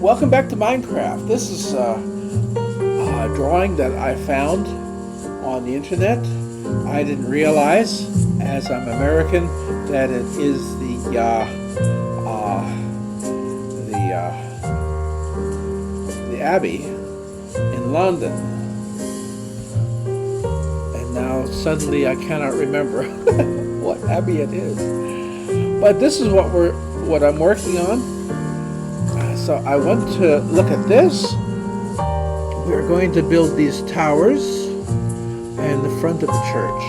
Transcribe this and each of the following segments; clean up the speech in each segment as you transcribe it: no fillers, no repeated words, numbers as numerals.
Welcome back to Minecraft. This is a drawing that I found on the internet. I didn't realize, as I'm American, that it is the Abbey in London. And now suddenly I cannot remember what Abbey it is. But this is what I'm working on. So I want to look at this. We're going to build these towers and the front of the church.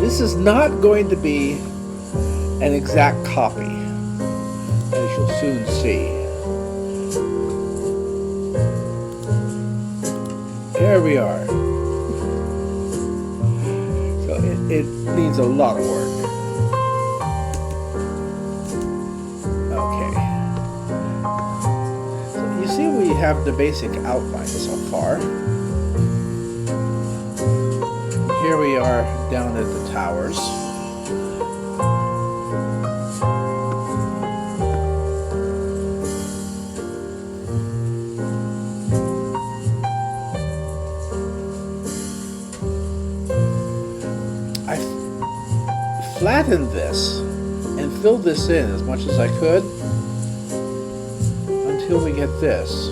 This is not going to be an exact copy, as you'll soon see. There we are. So it needs a lot of work. We have the basic outline so far. Here we are down at the towers. I flattened this and filled this in as much as I could until we get this.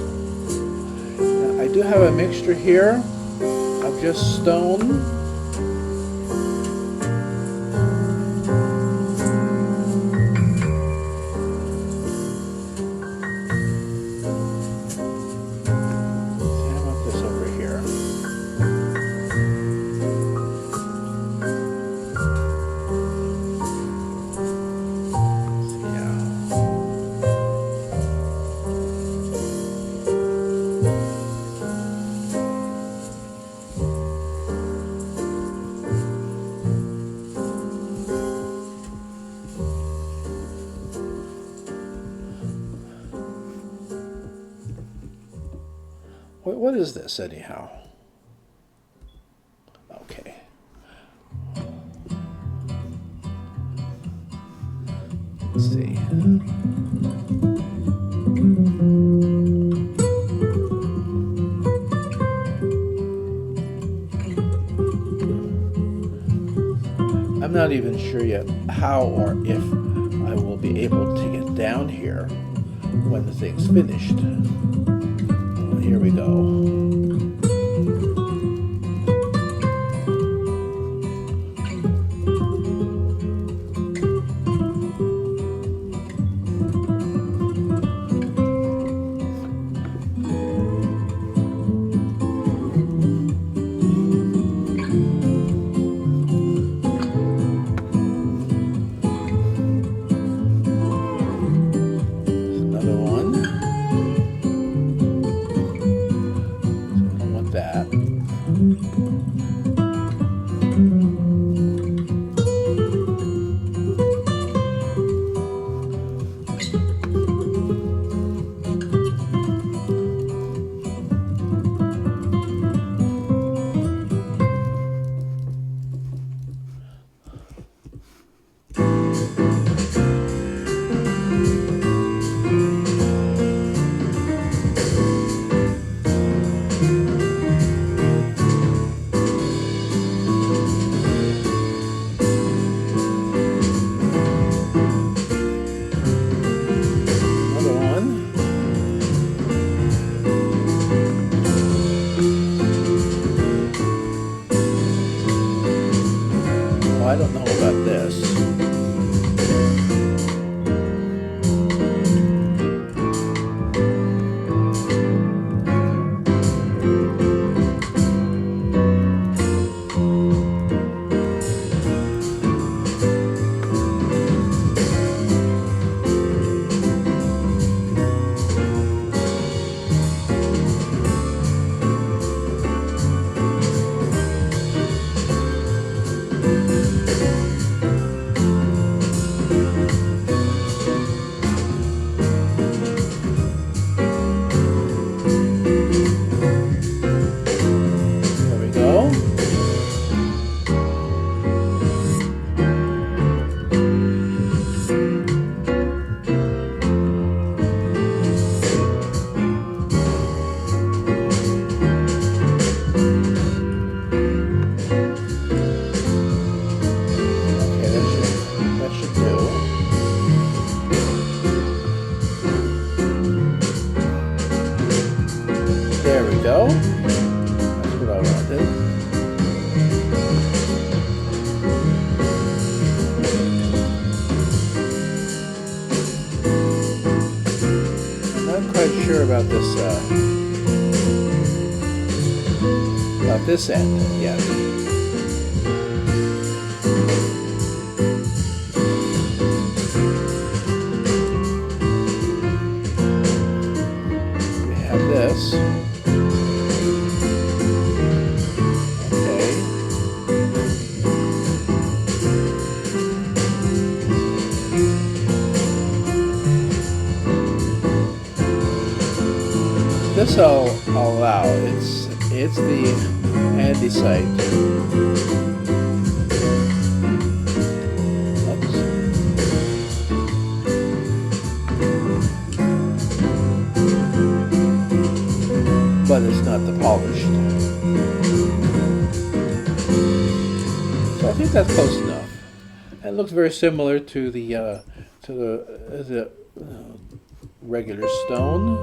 Now, I do have a mixture here of just stone What is this anyhow? Okay. Let's see. I'm not even sure yet how or if I will be able to get down here when the thing's finished. Here we go. go. That's what I wanted. I'm not quite sure about this end yet. This. Okay. This I'll allow. It's the andesite. But it's not the polished. So I think that's close enough. And it looks very similar to the regular stone.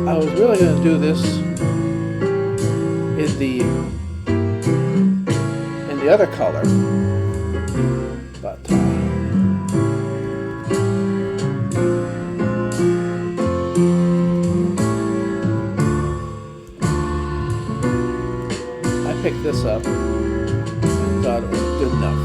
I was really going to do this in the other color, but I picked this up and thought it was good enough.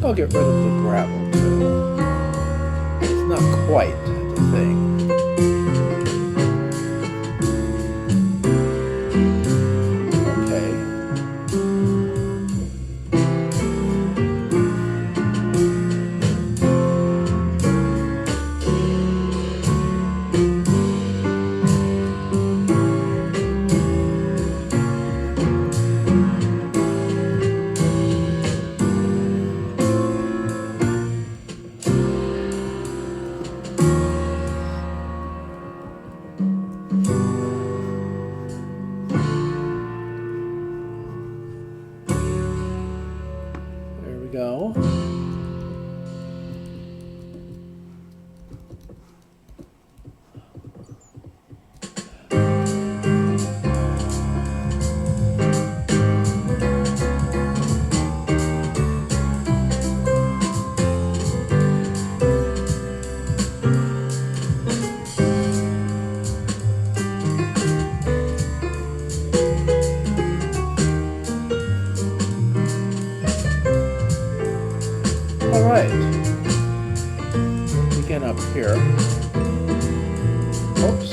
I'll get rid of the gravel too. It's not quite the thing. Okay. Go. All right. Begin up here. Oops.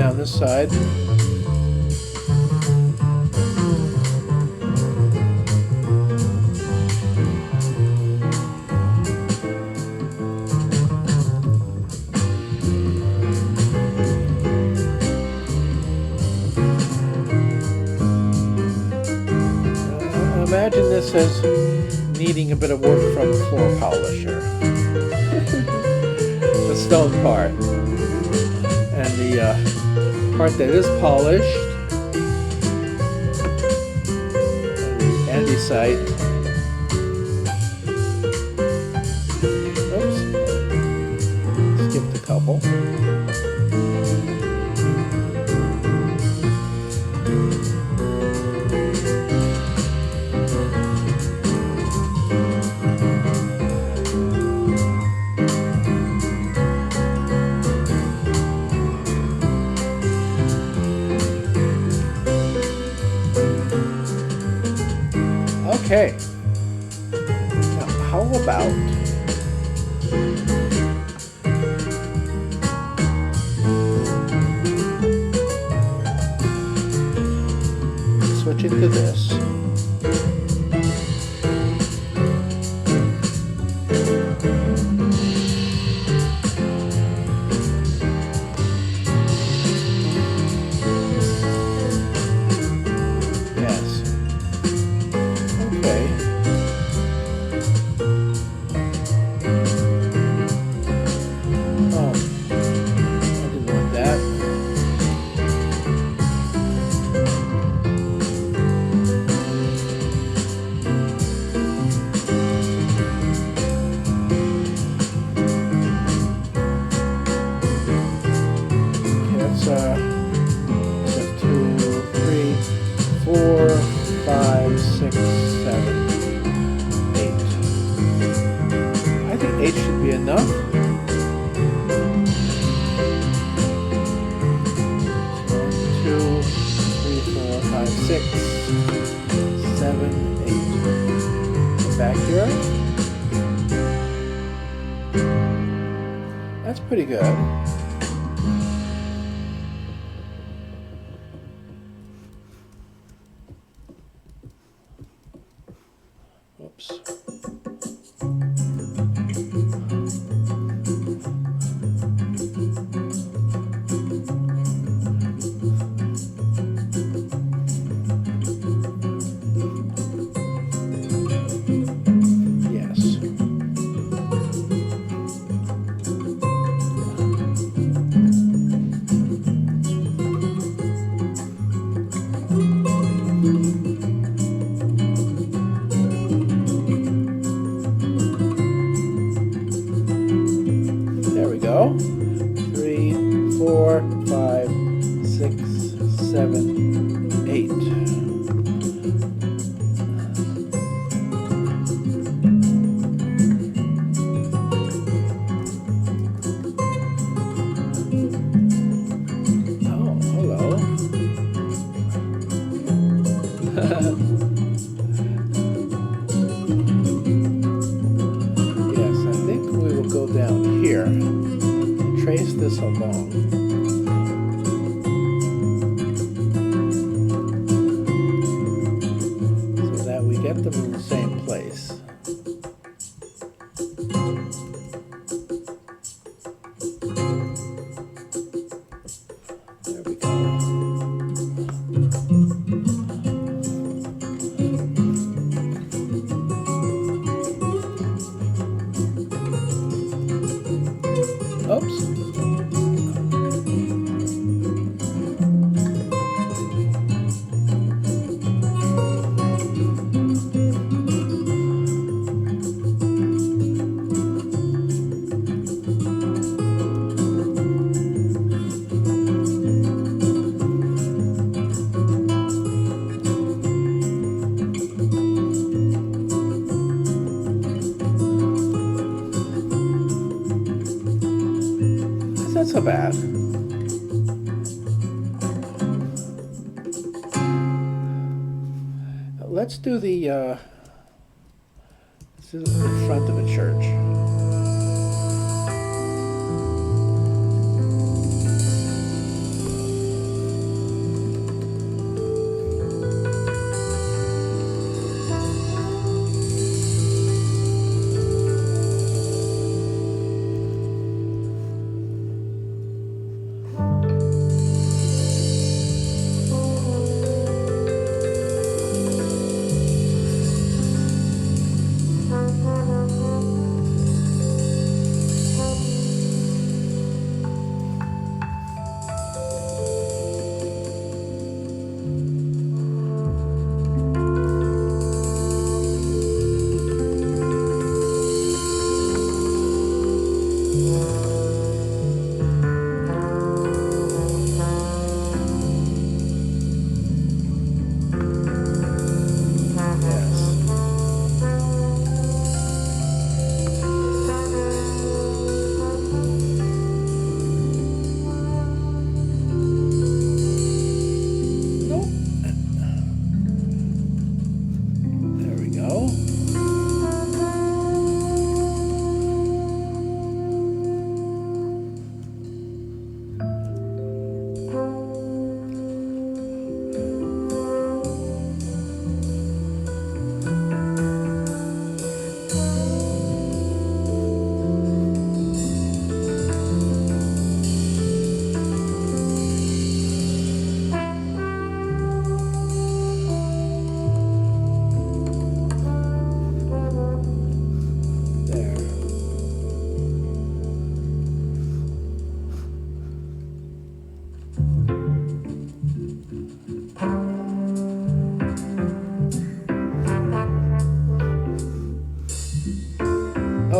down this side. Imagine this as needing a bit of work from the floor polisher. The stone part. And the part that is polished. And the andesite. Oops. Skipped a couple. Okay, now how about switching to this? Enough. 2, 3, 4, 5, 6, 7, 8. Back here. That's pretty good. Oops. There we go. 3, 4, 5, 6, 7, 8. Oh, hello. Yes, I think we will go down here. Trace this along. So that we get them in the same place. There we go. Oops. That's not so bad. Let's do the front of a church.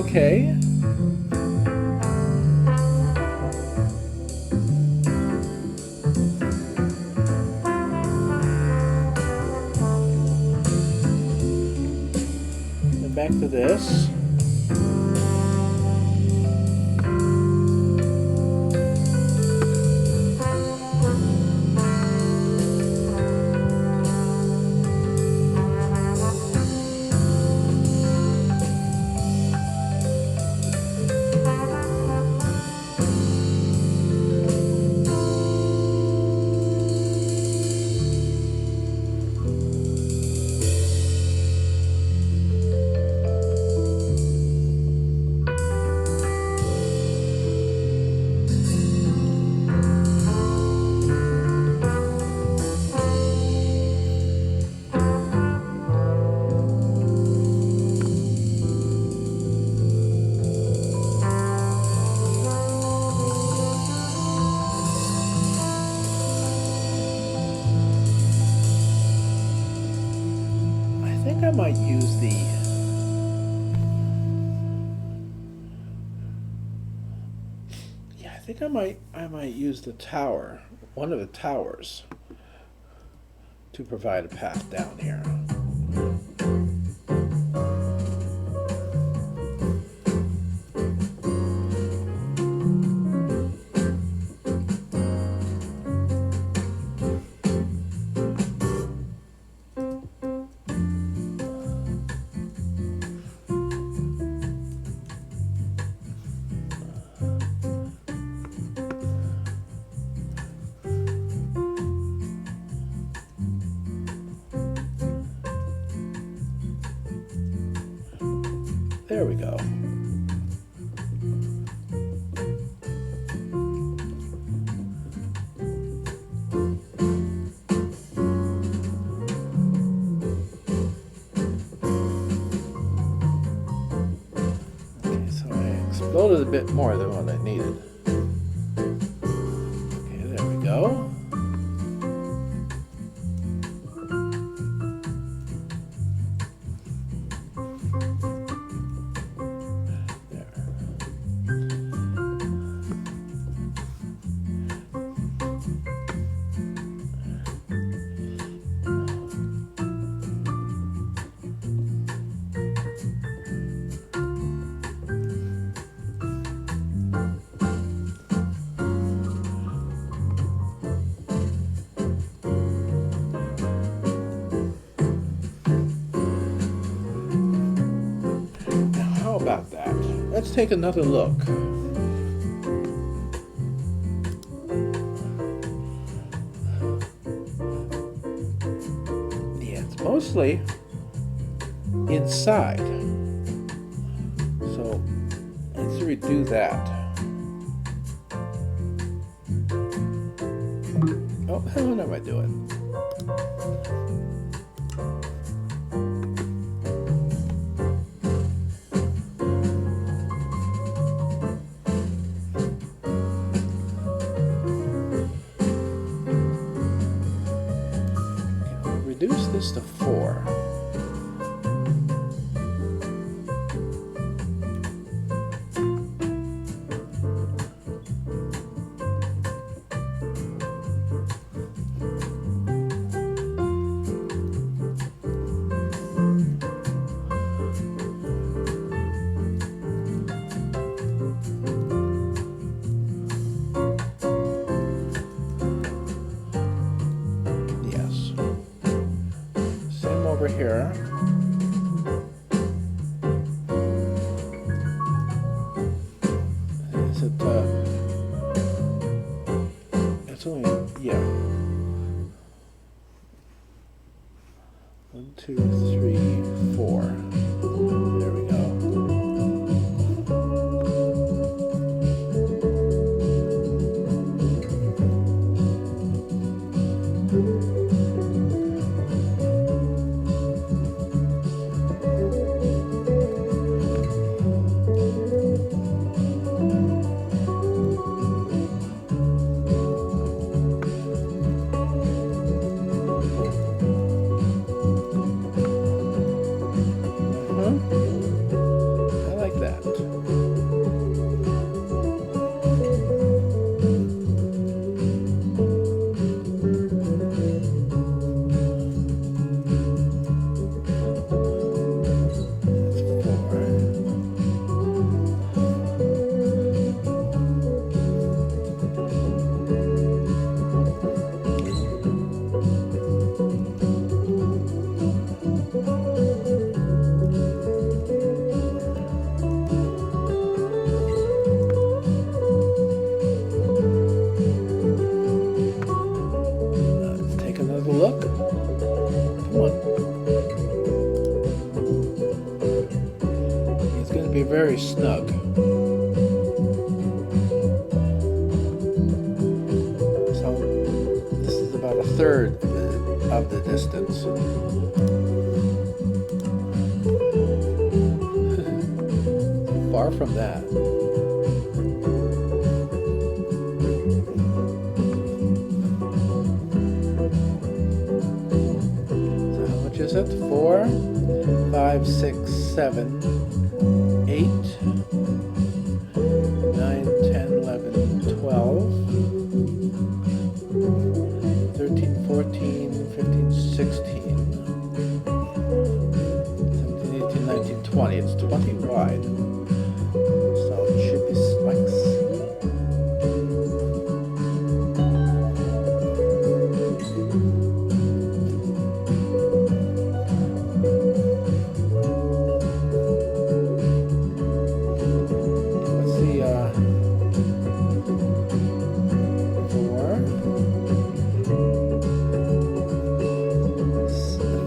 okay. And back to this. I might use the I think I might use the tower, one of the towers, to provide a path down here. There we go. Okay, so I exploded a bit more than what I needed. Okay, there we go. About that. Let's take another look. Yeah, it's mostly inside. So let's redo that. Oh, what am I doing? Reduce this to 4. Over here. Is it, it's only, yeah. 1, 2, 3, 4. There we go. I like that. a look. Come on. It's going to be very snug. So this is about a third of the distance. Far from that. So how much is it? 4, 5, 6, 7, 8, 9, 10, 11, 12, 13, 14, 15, 16, 17, 18, 19, 20. It's 20 wide. So it should be like let's see, 4,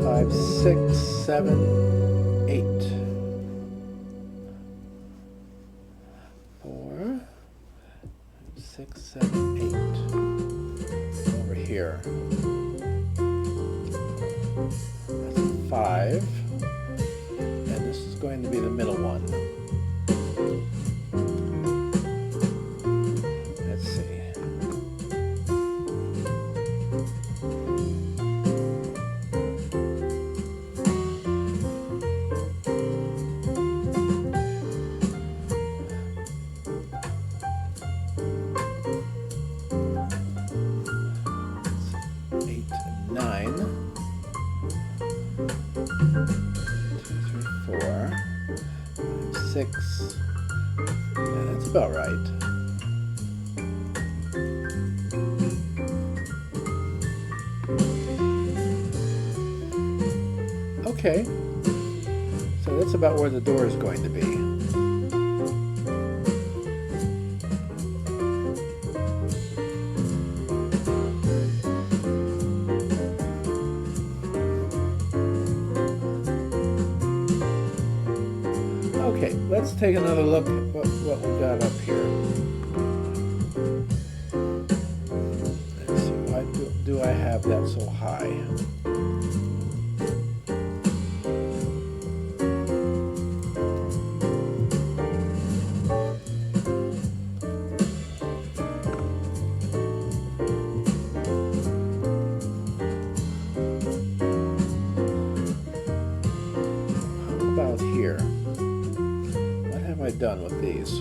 5, 6, 7, 8. 4, 6, 7, 8. Over here. That's 5. And this is going to be the middle one. Let's see. It's 8, 9. 2, 3, 4, 5, 6. Yeah, that's about right. Okay, so that's about where the door is going to be. Okay, let's take another look at what we got up here. Let's see, why do I have that so high? How about here? What have I done with these?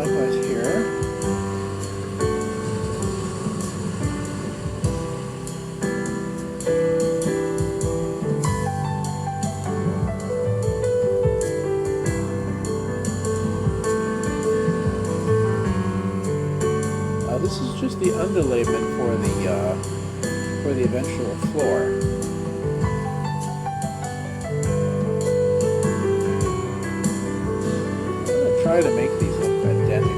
Likewise here. This is just the underlayment for the eventual floor. try to make these look identical.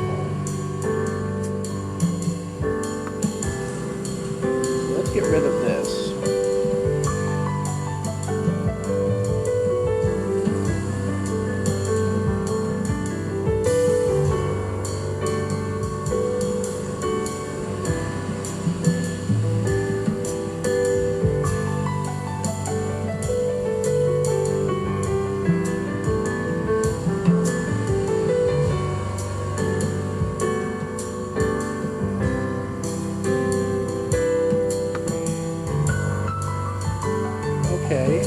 So let's get rid of this. Okay.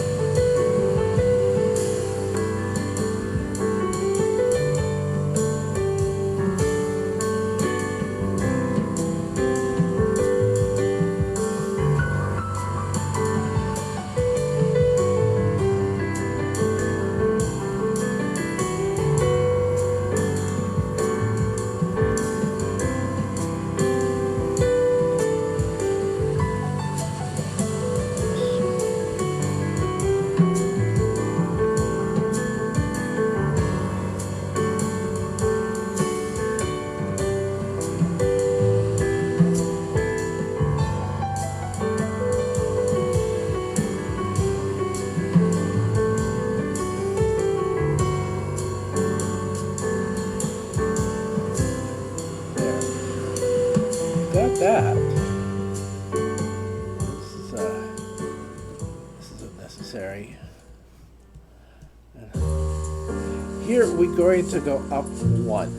Got that. This is unnecessary. And here we're going to go up one.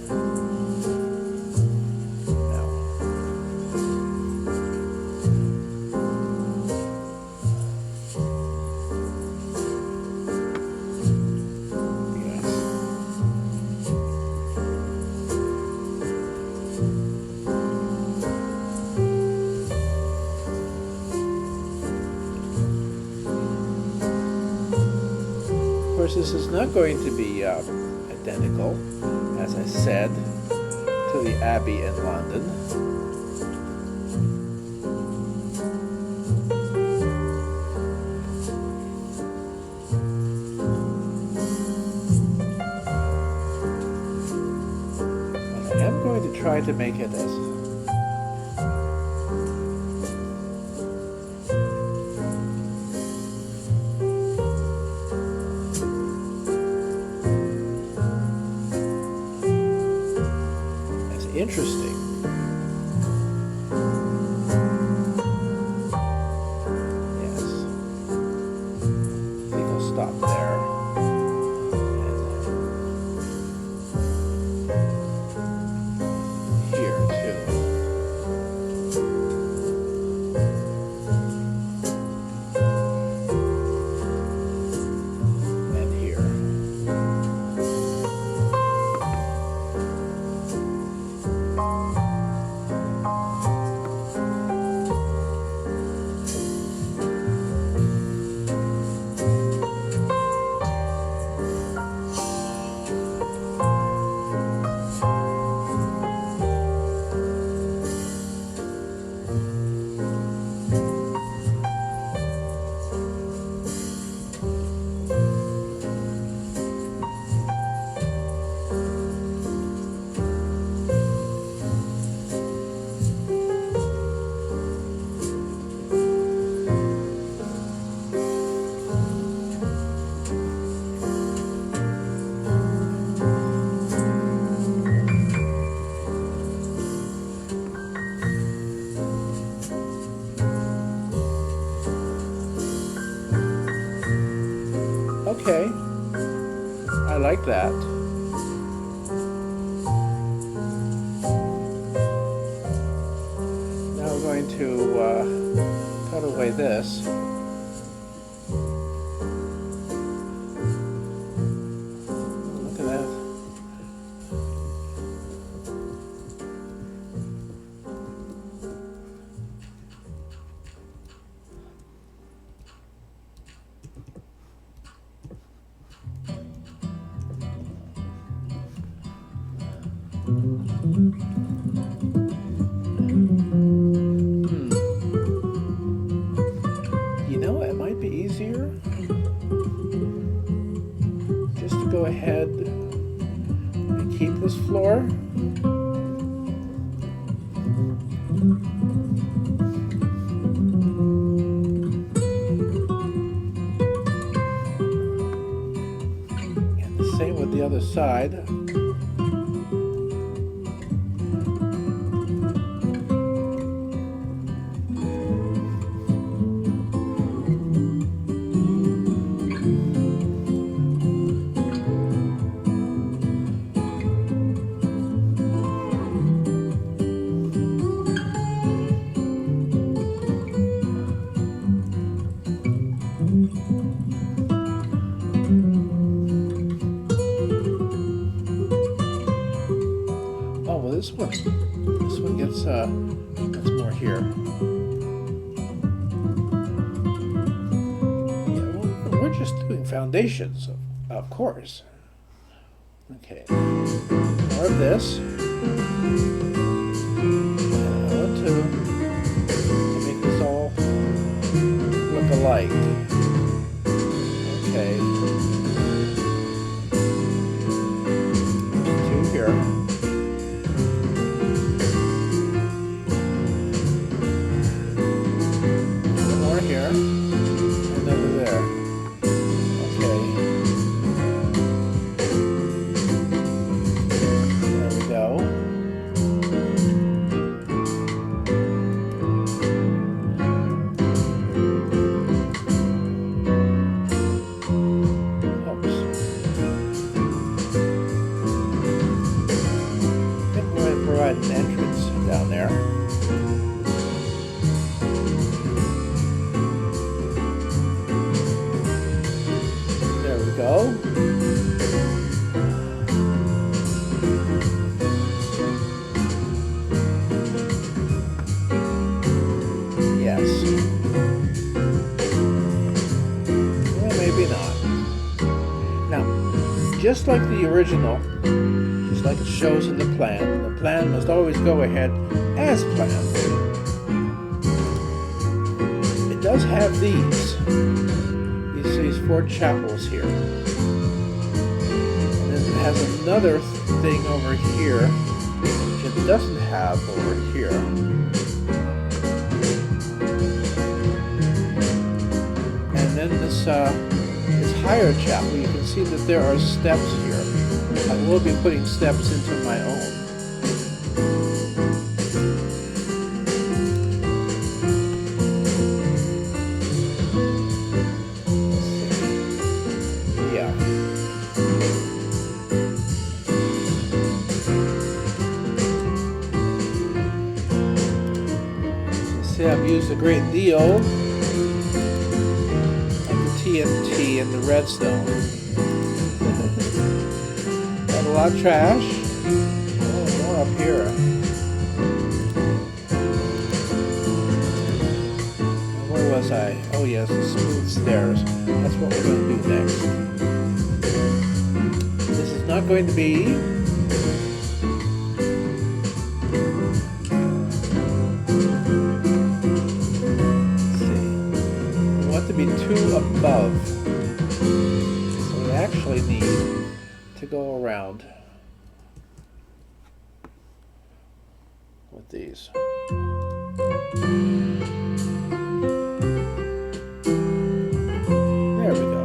Now, of course, this is not going to be identical, as I said, to the Abbey in London. But I am going to try to make it as interesting. Yes. I think I'll stop there. And here too. And here. Okay, I like that. Now we're going to cut away this. Look at that. You know, it might be easier just to go ahead and keep this floor. And the same with the other side. Oh, well, this one gets more here. Yeah, well, we're just doing foundations, of course. Okay, more of this. And I want to make this all look alike. Okay. There's two here. Here and over there. Okay. There we go. Oops. I think we're going to provide an entrance down there. Go. Yes. Well, maybe not. Now, just like the original, just like it shows in the plan must always go ahead as planned. It does have these 4 chapels here. And then it has another thing over here, which it doesn't have over here. And then this higher chapel, you can see that there are steps here. I will be putting steps into my own. I've used a great deal of the TNT and the redstone. Got a lot of trash. Oh, more up here. Where was I? Oh yes, the smooth stairs. That's what we're going to do next. This is not going to be too above, so we actually need to go around with these. There we go.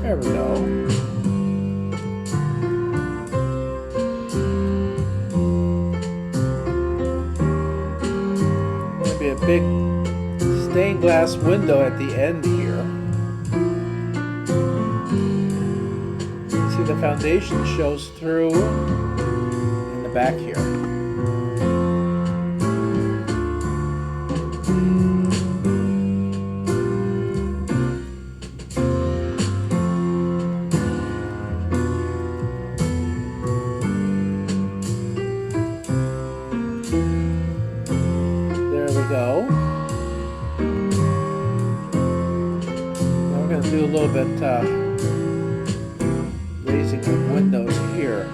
There we go. There'll be a big stained glass window at the end here. See, the foundation shows through in the back here. go. Now we're going to do a little bit raising of windows here,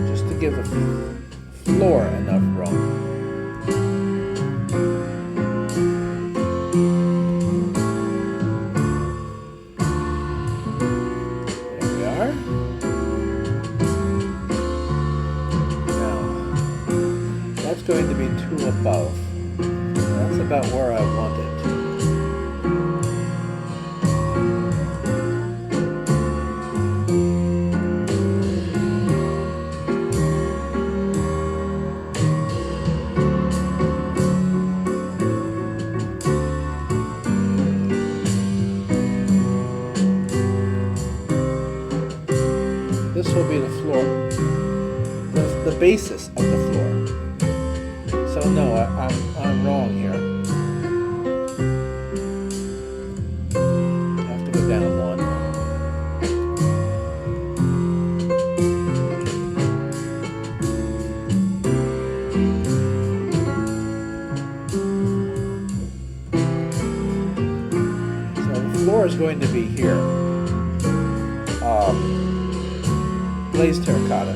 just to give the floor enough room. Going to be 2 above. That's about where I want it. This will be the floor, the basis of the floor. So no, I'm wrong here. I have to go down 1. So the floor is going to be here. Glazed terracotta.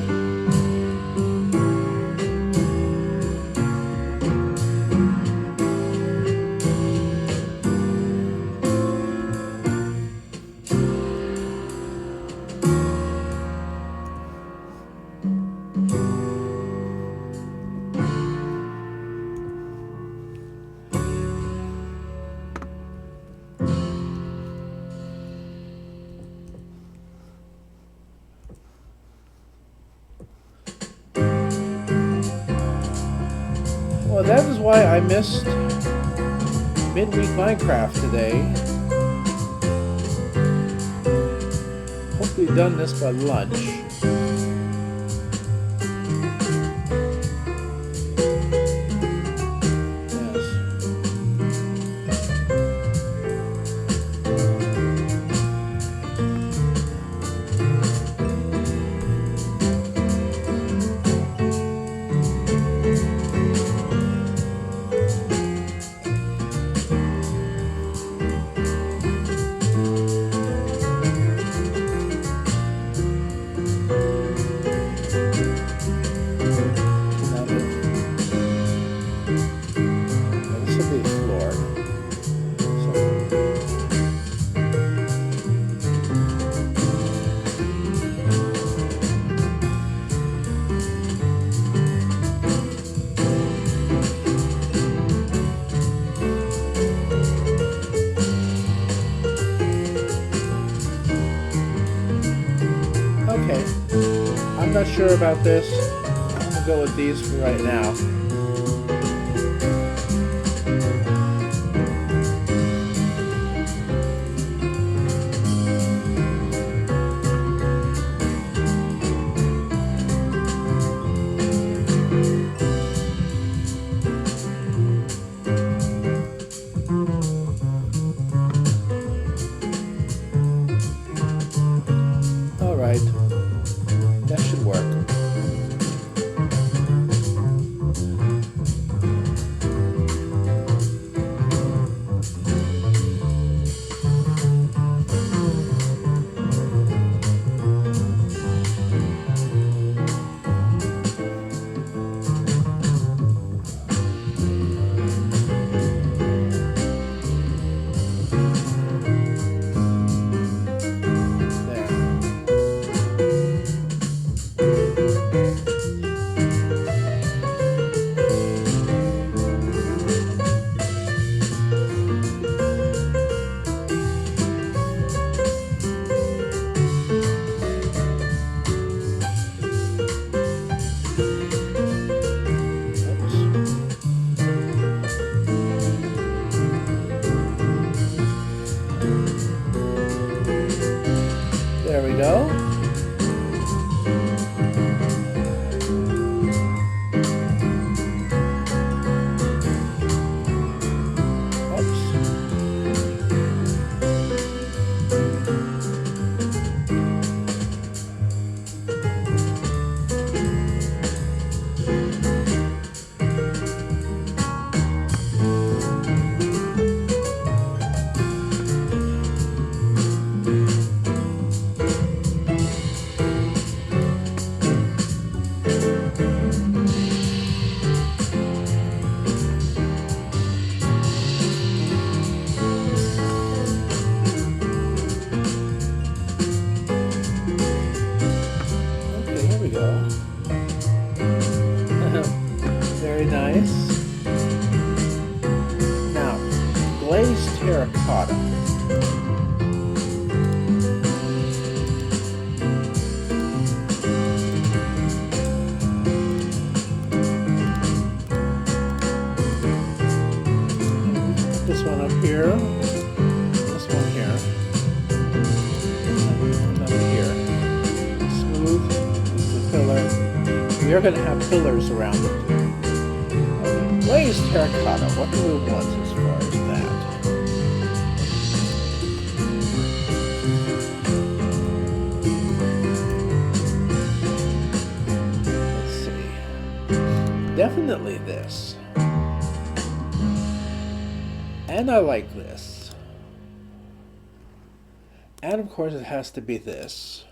Well, that is why I missed Midweek Minecraft today. Hopefully done this by lunch. Okay, I'm not sure about this. I'm gonna go with these for right now. That should work. Very nice. Now, glazed terracotta. This one up here. This one here. Another here. Smooth. This is the pillar. We are going to have pillars around it. Okay. Glazed terracotta. What do we want as far as that? Let's see. Definitely this. And I like this. And of course it has to be this.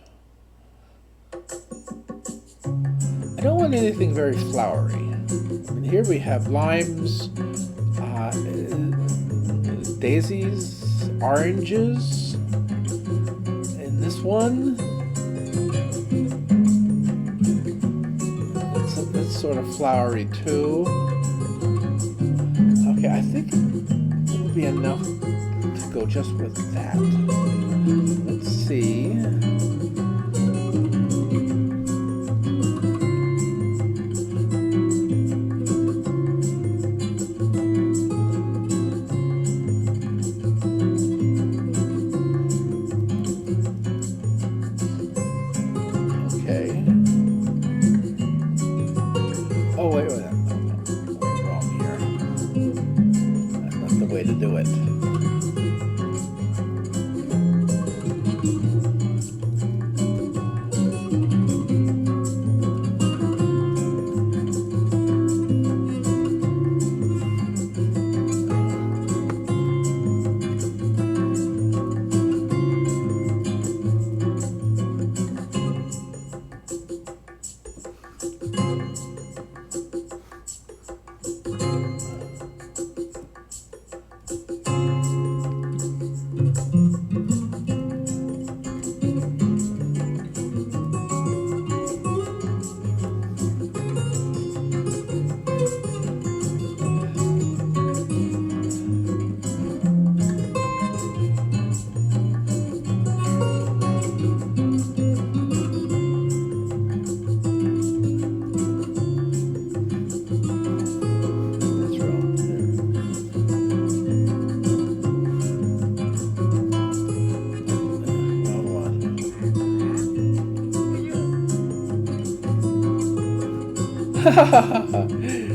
I don't want anything very flowery. And here we have limes, daisies, oranges. And this one, it's sort of flowery too. Okay, I think it will be enough to go just with that. Let's see.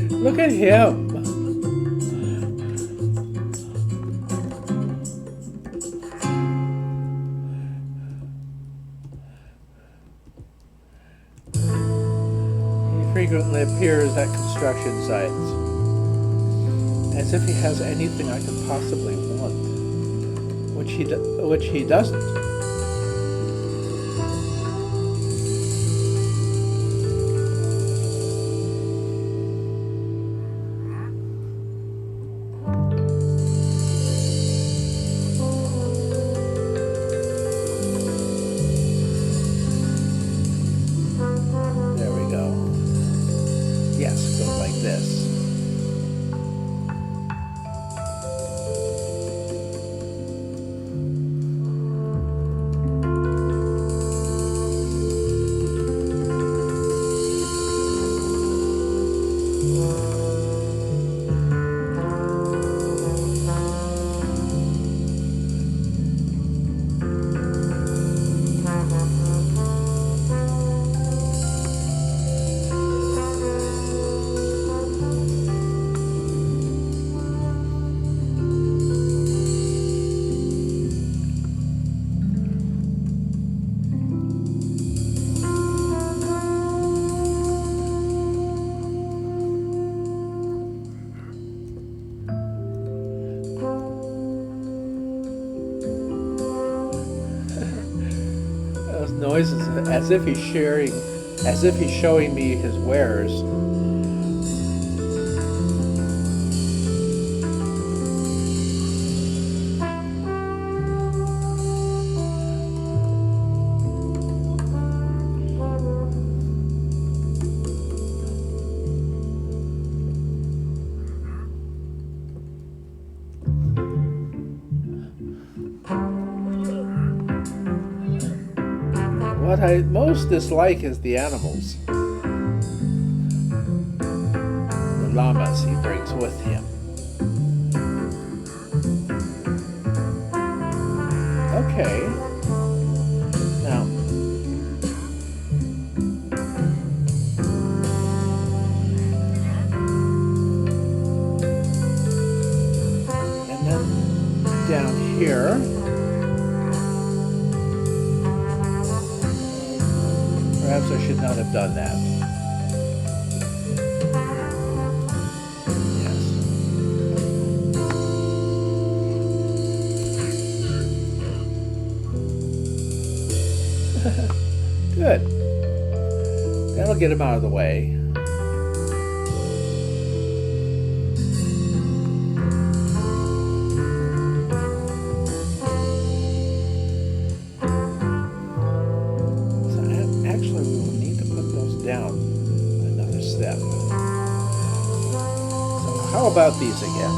Look at him. He frequently appears at construction sites, as if he has anything I could possibly want, which he doesn't. Noises as if he's showing me his wares. What I most dislike is the animals. The llamas he brings with him. Okay. Now, and then down here, perhaps I should not have done that. Good. That'll get him out of the way. So actually, we will need to put those down another step. So how about these again?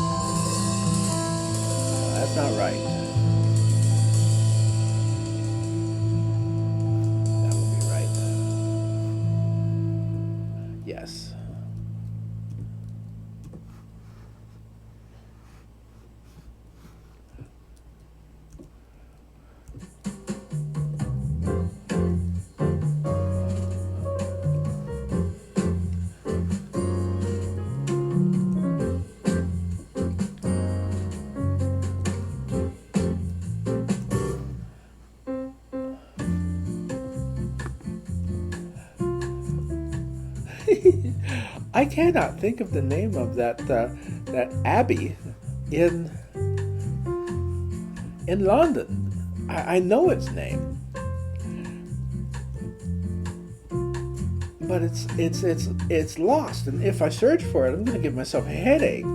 That's not right. Yes. I cannot think of the name of that abbey in London. I know its name, but it's lost. And if I search for it, I'm going to give myself a headache.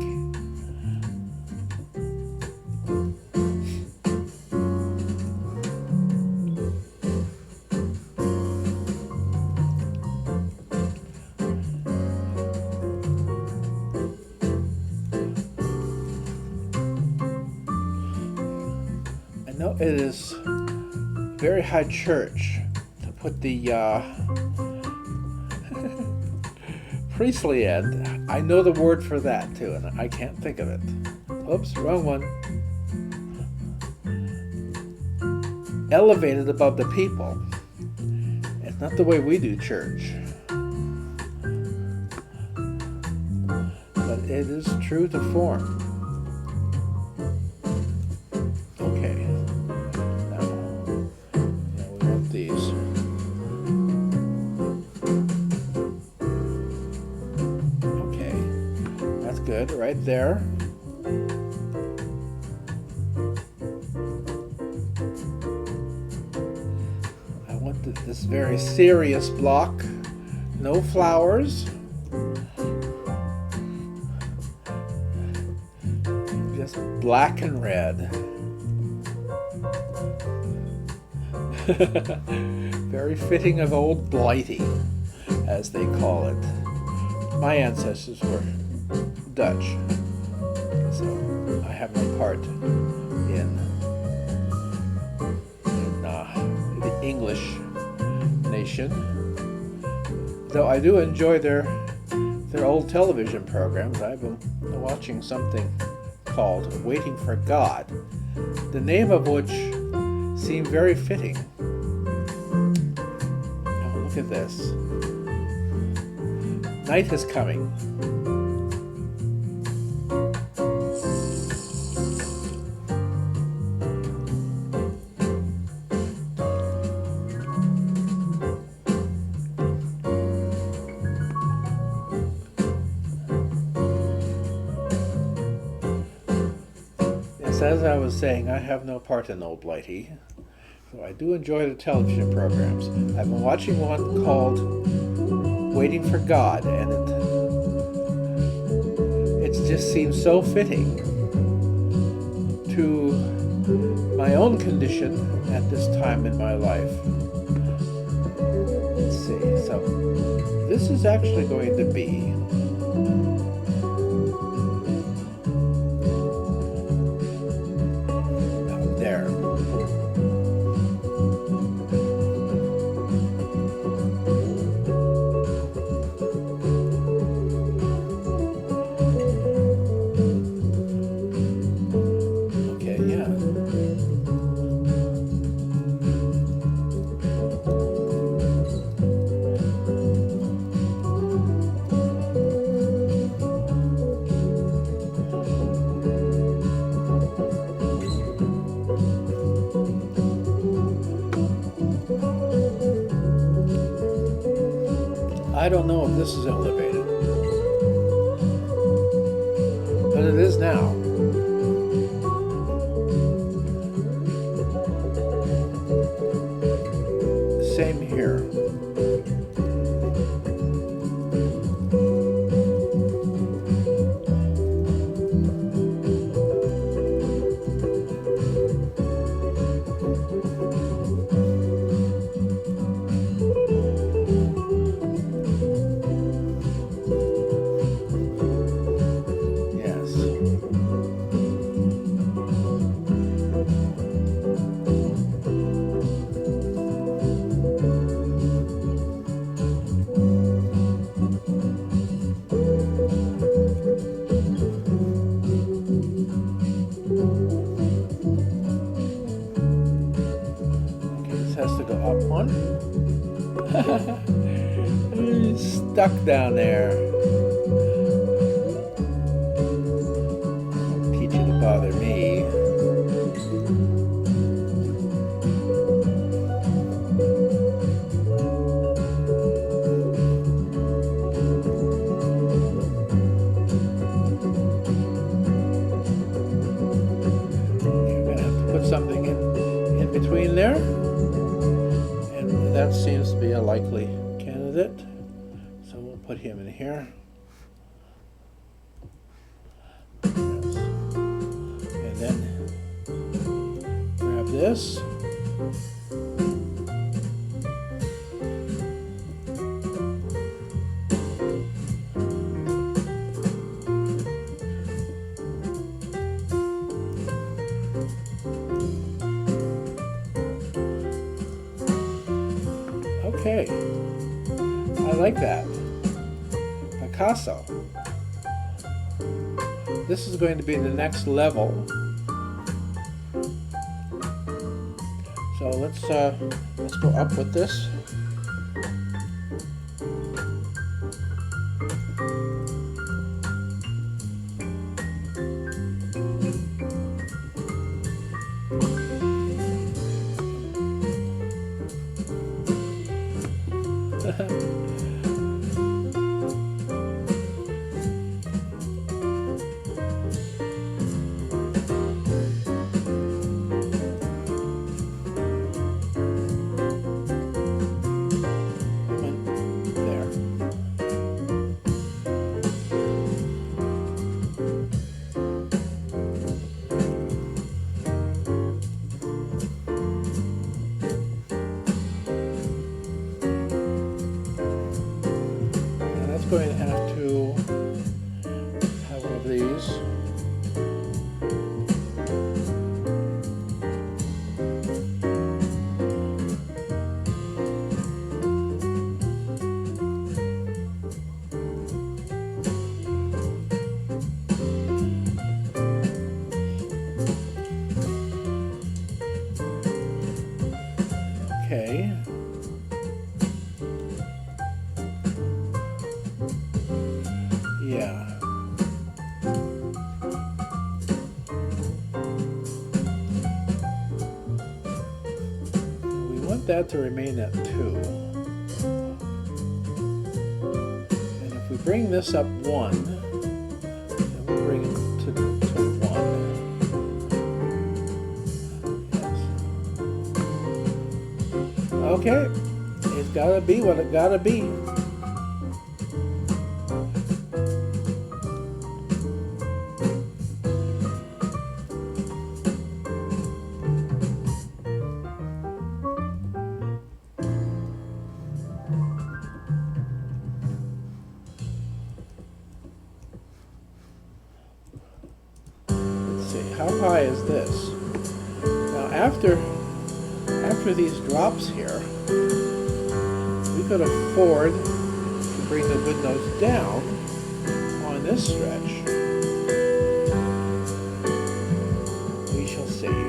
No, it is very high church to put the priestly end. I know the word for that too, and I can't think of it. Oops, wrong one. Elevated above the people. It's not the way we do church. But it is true to form. Good, right there. I want this very serious block. No flowers. Just black and red. Very fitting of old Blighty, as they call it. My ancestors were Dutch, so I have no part in the English nation, though I do enjoy their old television programs. I've been watching something called Waiting for God, the name of which seemed very fitting. Now look at this. Night is coming. As I was saying, I have no part in Old Blighty, so I do enjoy the television programs. I've been watching one called Waiting for God, and it just seems so fitting to my own condition at this time in my life. Let's see, so this is actually going to be don't know if this is elevated, but it is now. Same here. Has to go up one. He's stuck down there. I'll teach you to bother me. You're gonna have to put something in between there. That seems to be a likely candidate, so we'll put him in here. Yes. And then grab this. Okay, I like that. Picasso. This is going to be the next level. So let's go up with this. Going to have to have one of these. Okay. Yeah. We want that to remain at 2. And if we bring this up 1, then we'll bring it to 1. Yes. Okay. It's gotta be what it gotta be. How high is this? Now after these drops here, we could afford to bring the windows down on this stretch. We shall see.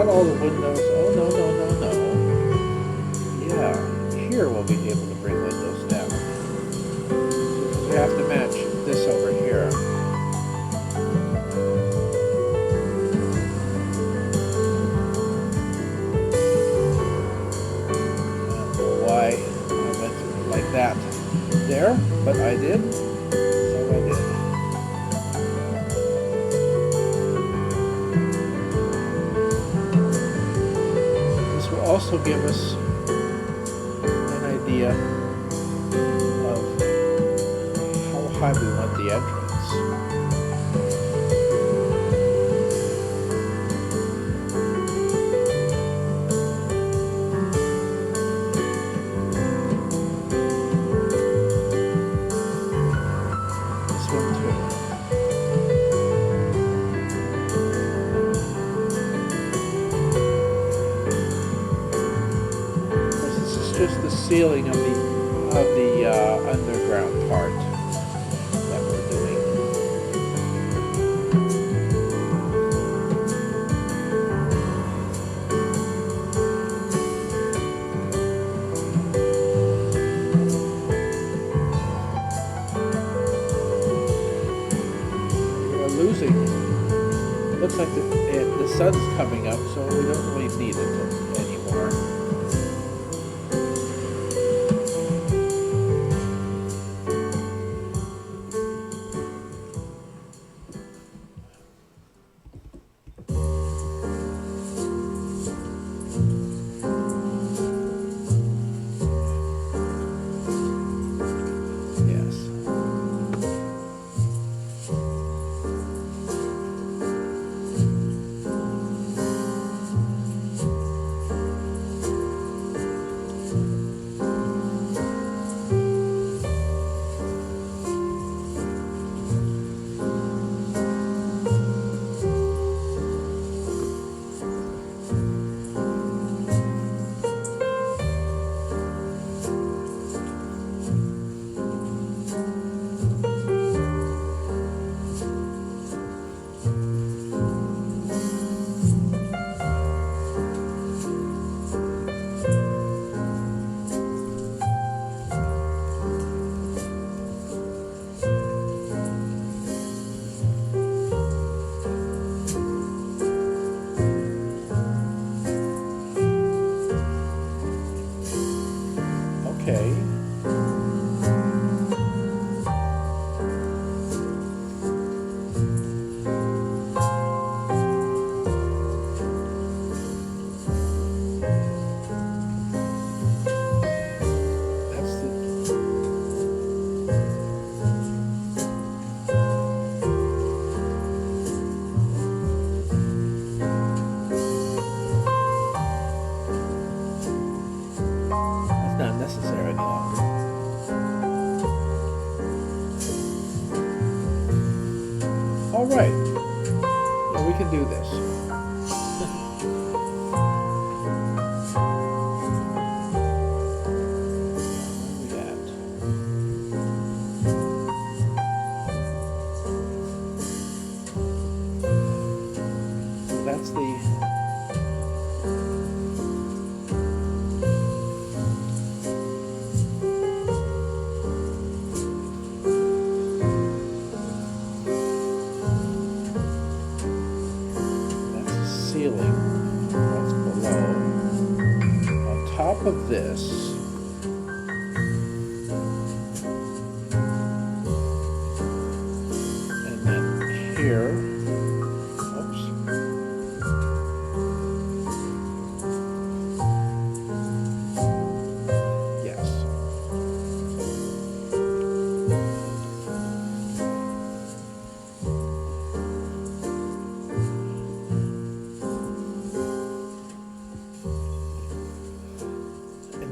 got all the windows. Oh, no, no, no, no. Yeah, here we'll be able to bring windows down. Because we have to match this over here. I don't know why I went like that there, but I did. So I did. This will also give us an idea of how high we want the entrance. This one too. This is just the ceiling of the underground part that we're doing. We're losing. Looks like the sun's coming up, so we don't really need it anymore. Yes. Okay. That's the That's not necessary any longer. All right. Yeah, we can do this. What we got? So that's the ceiling. That's below. On top of this, and then here, oops. Yes.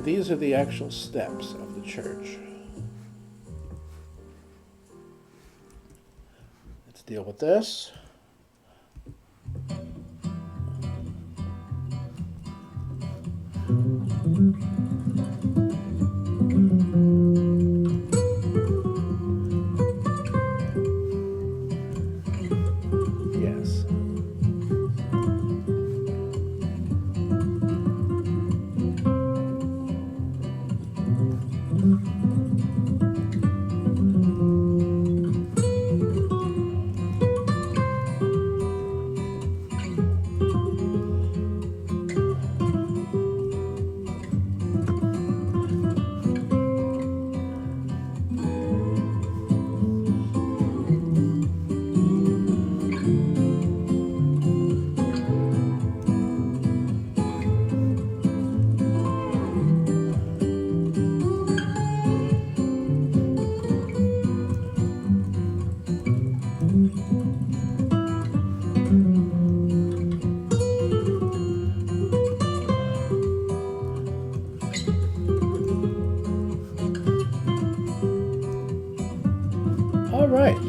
These are the actual steps of the church. Let's deal with this. Yes. All right.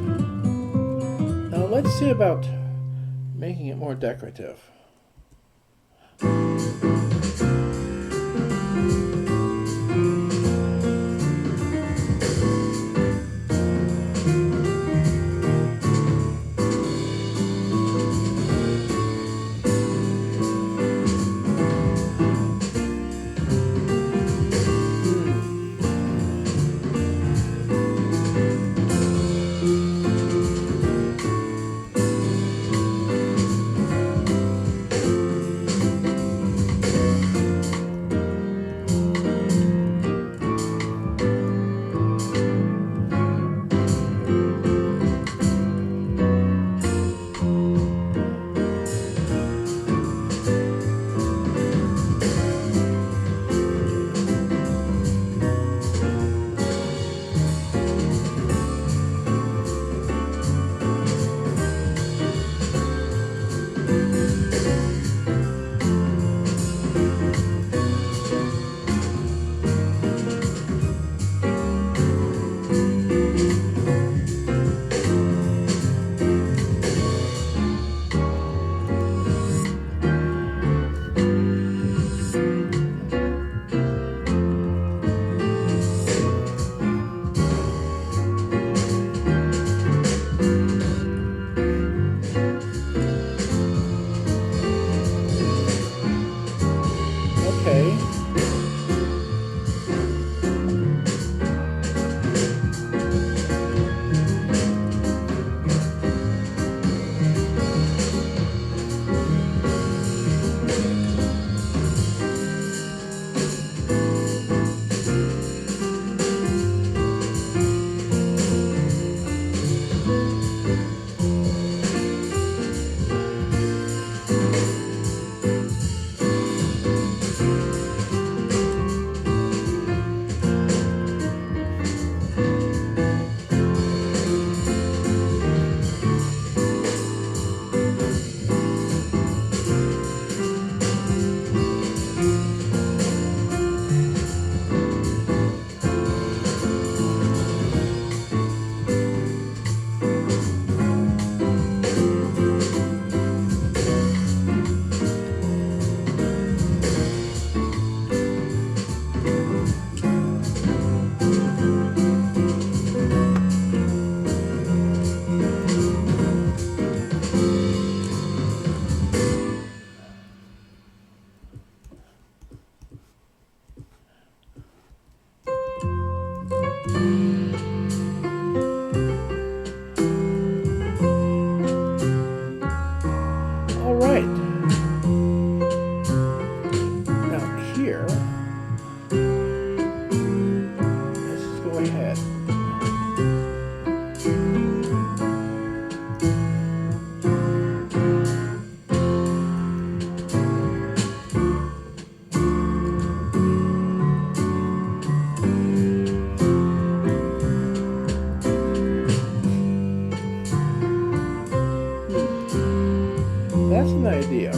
Now let's see about making it more decorative. Okay. All right. Now here, let's just go ahead. That's an idea.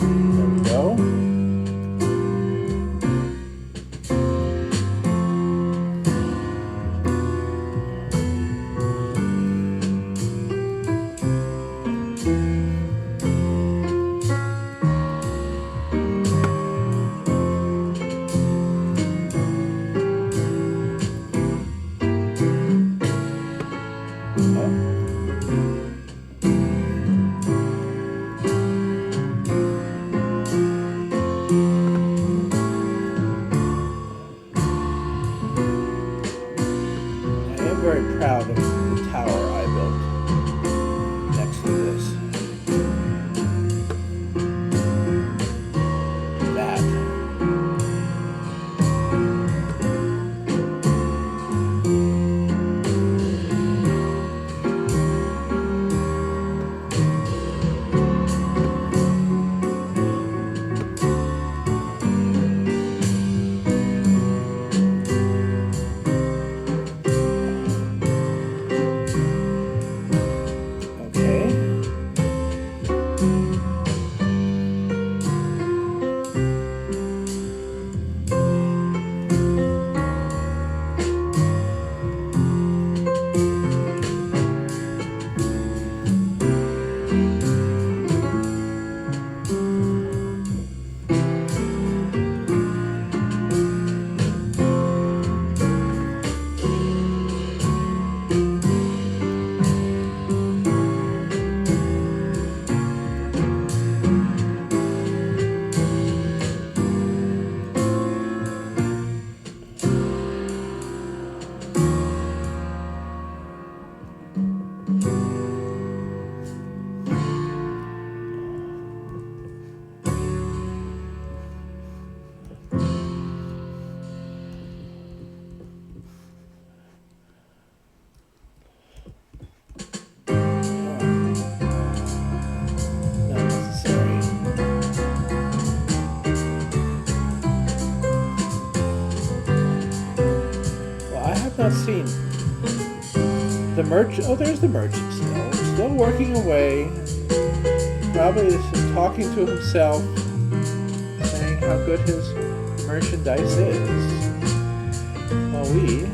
There we go. I'm very proud of the tower I built next to this. That. The merchant, oh, there's the merchant still working away, probably talking to himself, saying how good his merchandise is. While we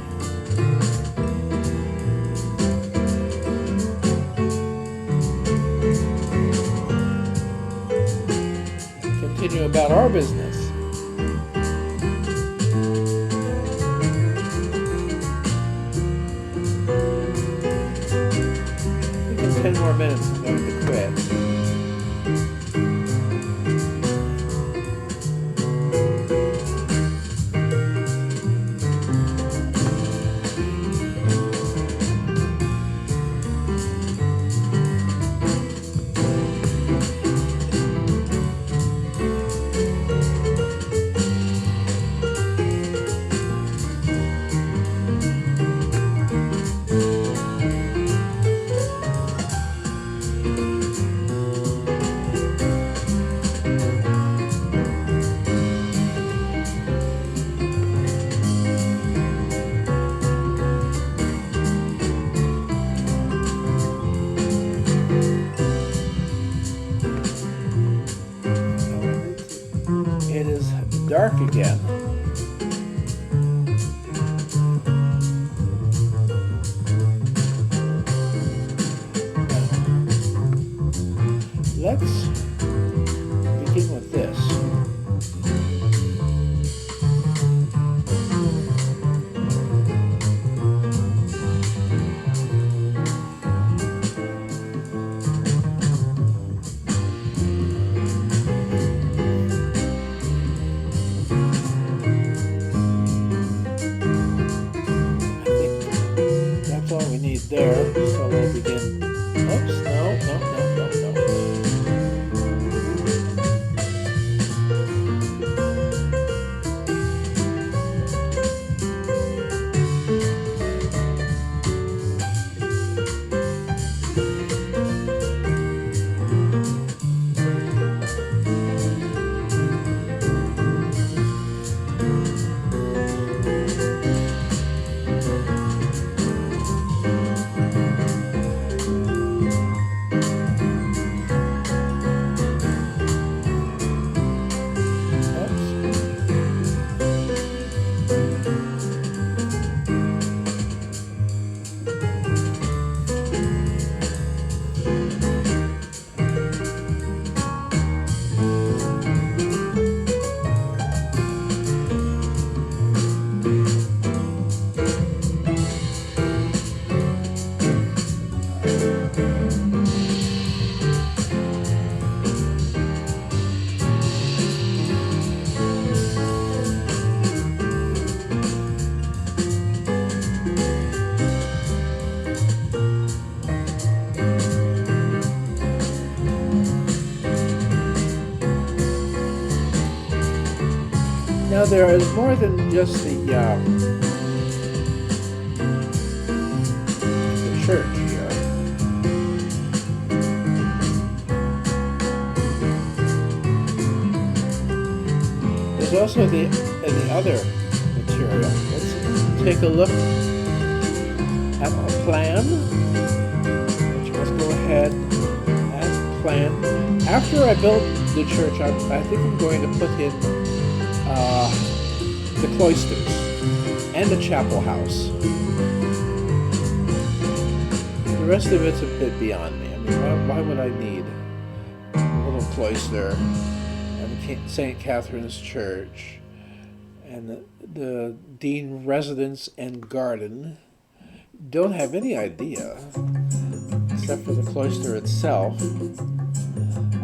continue about our business. I think in 10 more minutes I'm going to quit. It is dark again. Let's begin with this. There, so we'll begin. Oops, no. Now there is more than just the church here. There's also the other material. Let's take a look at our plan, which must go ahead and plan. After I build the church, I think I'm going to put in the cloisters and the chapel house. The rest of it's a bit beyond me. I mean, why would I need a little cloister and St. Catherine's Church and the Dean residence and garden? Don't have any idea, except for the cloister itself,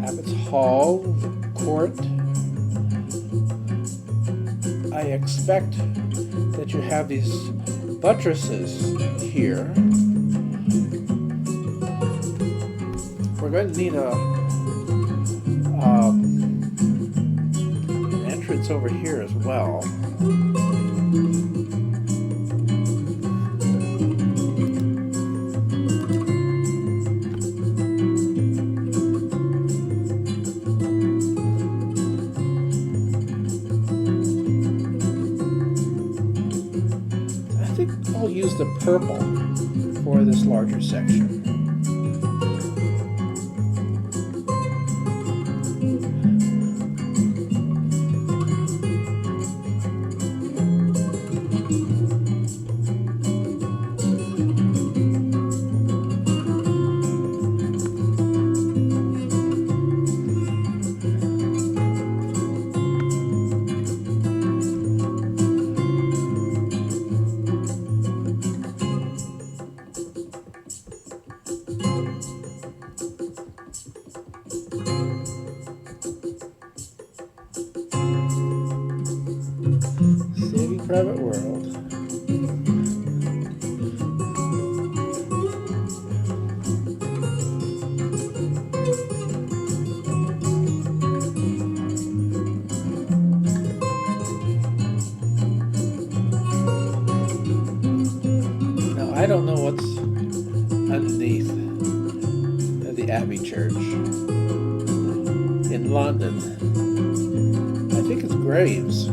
Abbott's Hall, court. I expect that you have these buttresses here. We're going to need an entrance over here as well. Use the purple for this larger section. Saving Private World. Now I don't know what's underneath the Abbey Church in London. I think it's graves.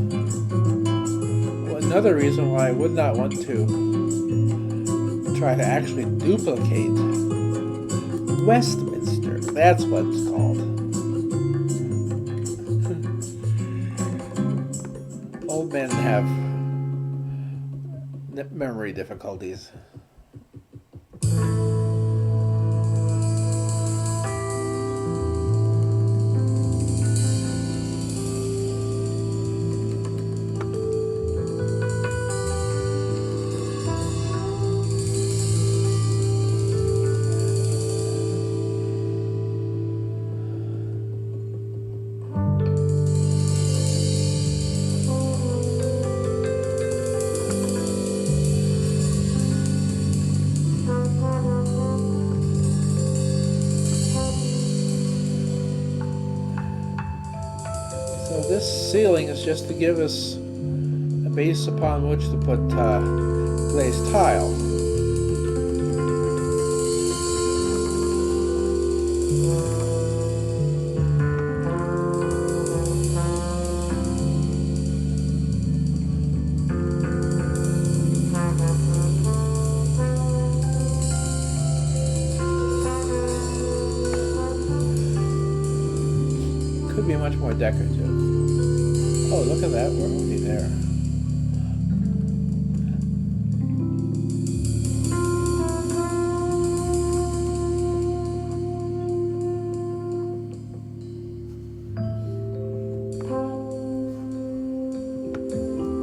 Another reason why I would not want to try to actually duplicate Westminster. That's what it's called. Old men have memory difficulties. So this ceiling is just to give us a base upon which to put glazed tile. Could be much more decorative. Oh, look at that, we're already there.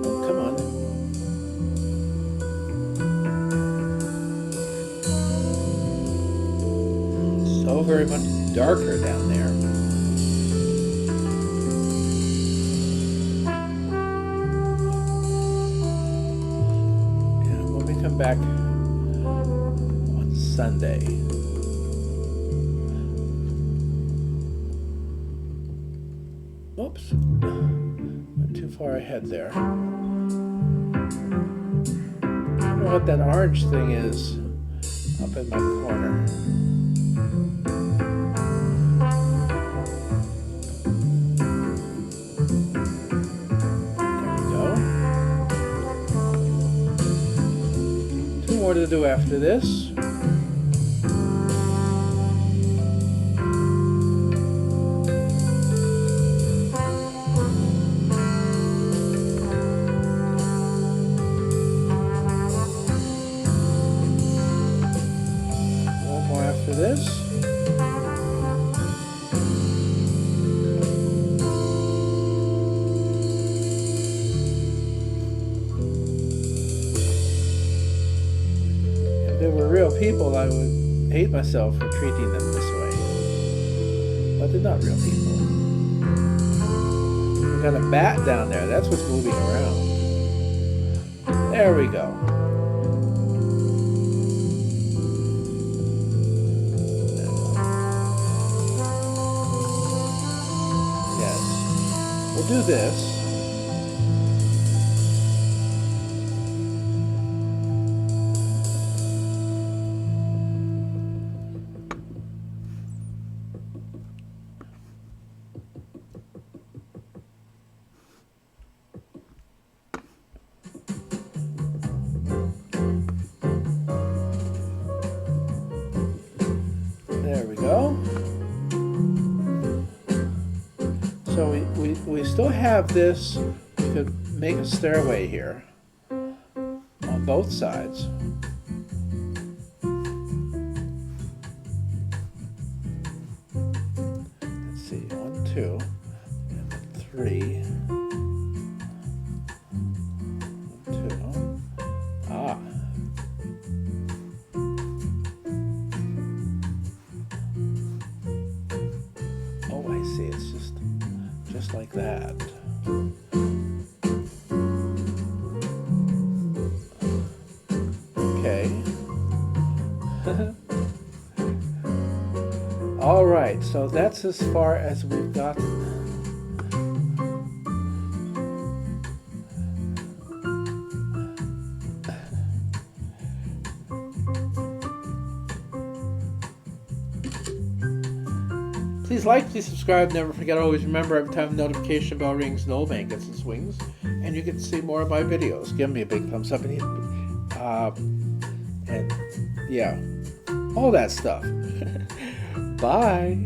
Oh, come on. So very much darker down there. Back on Sunday. Oops, went too far ahead there. I don't know what that orange thing is up in my corner. More to do after this. One more after this. If they were real people, I would hate myself for treating them this way. But they're not real people. We got a bat down there. That's what's moving around. There we go. Yes. We'll do this. have this, we could make a stairway here on both sides. Let's see, 1, 2, and 3. 1, 2. Ah. Oh, I see. It's just like that. Okay. All right, so that's as far as we've got. Please like, please subscribe, never forget, always remember, every time the notification bell rings, no man gets its wings, and you get to see more of my videos. Give me a big thumbs up and yeah, all that stuff. Bye.